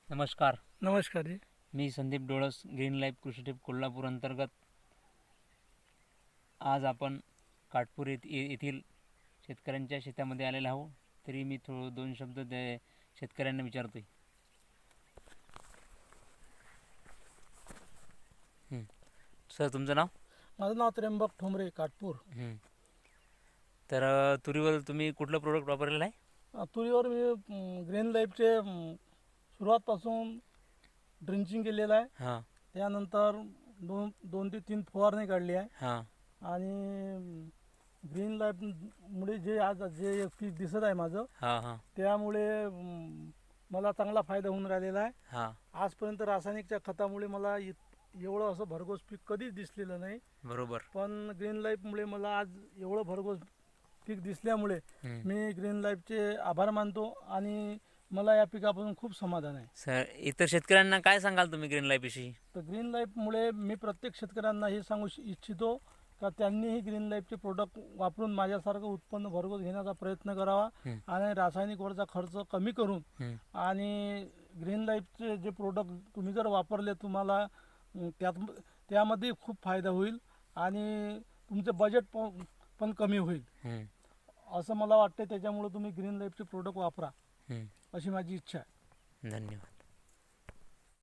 नमस्कार. नमस्कार जी. मी संदीप डोळस, green life कृषी टिप कोल्हापूर अंतर्गत. आज आपण काटपूर येथील शेतकऱ्यांच्या शेतामध्ये आलेलो आहोत. तरी मी दोन शब्द शेतकऱ्यांना विचारतोय. सर, तुमचं नाव? माझं नाव त्र्यंबक ठोंबरे, काटपूर. तर तुरीवर तुम्ही कुठलं प्रोडक्ट वापरलेलं आहे? तुरीवर मी ग्रीन लाईफचे सुरुवातपासून ड्रिंचिंग केलेलं आहे. हां त्यानंतर दोन ते तीन फवारणी काढली आहे. हां आणि ग्रीन लाईफमुळे जे एक पीक दिसत आहे माझं, हां हां त्यामुळे मला चांगला फायदा होऊन राहिलेला आहे. हां आजपर्यंत रासायनिकच्या खतामुळे मला एवढं असं भरघोस पीक कधीच दिसलेलं नाही. बरोबर. पण ग्रीन लाईफमुळे मला आज एवढं भरघोस पीक दिसल्यामुळे मी ग्रीन लाईफचे आभार मानतो आणि मला या पिकापासून खूप समाधान आहे. सर, इतर शेतकऱ्यांना काय सांगाल तुम्ही ग्रीन लाईफविषयी? तर ग्रीन लाईफमुळे मी प्रत्येक शेतकऱ्यांना हे सांगू इच्छितो का त्यांनीही ग्रीन लाईफचे प्रोडक्ट वापरून माझ्यासारखं उत्पन्न भरघोस घेण्याचा प्रयत्न करावा आणि रासायनिकवरचा खर्च कमी करून आणि ग्रीन लाईफचे जे प्रोडक्ट तुम्ही जर वापरले, तुम्हाला त्यामध्ये खूप फायदा होईल आणि तुमचे बजेट पण कमी होईल असं मला वाटते. त्याच्यामुळे तुम्ही ग्रीन लाईफचे प्रोडक्ट वापरा अशी माझी इच्छा आहे. धन्यवाद.